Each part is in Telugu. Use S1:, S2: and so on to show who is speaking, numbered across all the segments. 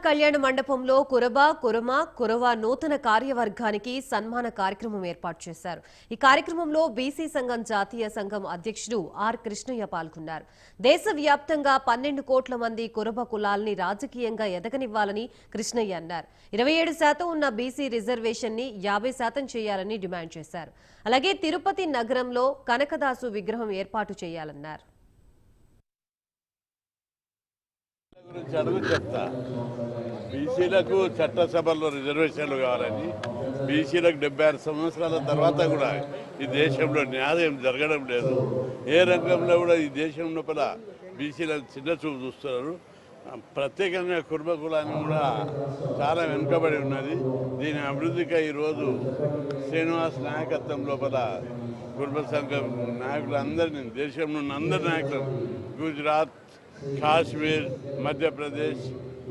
S1: కళ్యాణ మండపంలో కురవ నూతన కార్యవర్గానికి సన్మాన కార్యక్రమం ఏర్పాటు చేశారు. ఈ కార్యక్రమంలో బీసీ సంఘం జాతీయ సంఘం అధ్యక్షుడు ఆర్ కృష్ణయ్య పాల్గొన్నారు. దేశవ్యాప్తంగా 12 కోట్ల మంది కురబ కులాల్ని రాజకీయంగా ఎదగనివ్వాలని కృష్ణయ్య అన్నారు. 27% ఉన్న బీసీ రిజర్వేషన్ ని 50% చేయాలని డిమాండ్ చేశారు. అలాగే తిరుపతి నగరంలో కనకదాసు విగ్రహం ఏర్పాటు చేయాలన్నారు.
S2: బీసీలకు చట్టసభల్లో రిజర్వేషన్లు కావాలని, బీసీలకు 76 సంవత్సరాల తర్వాత కూడా ఈ దేశంలో న్యాయం జరగడం లేదు. ఏ రంగంలో కూడా ఈ దేశం లోపల బీసీలకు చిన్న చూపు చూస్తున్నారు. ప్రత్యేకంగా కుర్మ కులాన్ని కూడా చాలా వెనుకబడి ఉన్నది. దీని అభివృద్ధికి ఈరోజు శ్రీనివాస్ నాయకత్వం లోపల కుర్మ సంఘం నాయకులందరినీ, దేశంలో ఉన్న అందరి నాయకులు, గుజరాత్, కాశ్మీర్, మధ్యప్రదేశ్,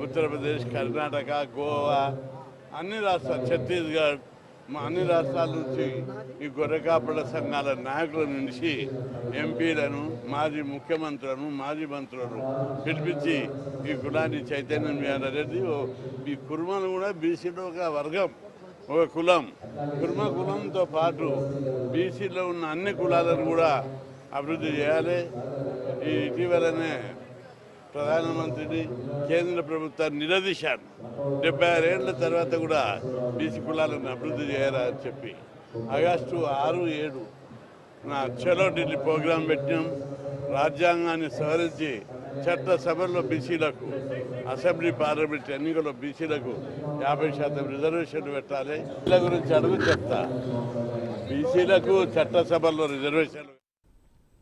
S2: ఉత్తరప్రదేశ్, కర్ణాటక, గోవా, అన్ని రాష్ట్రాలు, ఛత్తీస్గఢ్, అన్ని రాష్ట్రాల నుంచి ఈ గొర్రెకాపల సంఘాల నాయకుల నుంచి ఎంపీలను, మాజీ ముఖ్యమంత్రులను, మాజీ మంత్రులను పిలిపించి ఈ కులాన్ని చైతన్యం చేయాలనేది. ఈ కుర్మను కూడా బీసీలో ఒక వర్గం, ఒక కులం. కుర్మ కులంతో పాటు బీసీలో ఉన్న అన్ని కులాలను కూడా అభివృద్ధి చేయాలి. ఇటీవలనే ప్రధానమంత్రిని, కేంద్ర ప్రభుత్వాన్ని నిలదీశాను. 76 ఏళ్ల తర్వాత కూడా బీసీ కులాలను అభివృద్ధి చేయాలని చెప్పి ఆగస్టు 6, 7 నా చలో ఢిల్లీ ప్రోగ్రాం పెట్టినాం. రాజ్యాంగాన్ని సవరించి చట్టసభల్లో బీసీలకు, అసెంబ్లీ పార్లమెంట్ ఎన్నికల్లో బీసీలకు 50% రిజర్వేషన్లు పెట్టాలి. వీళ్ళ గురించి చెప్తా. బీసీలకు చట్టసభల్లో రిజర్వేషన్లు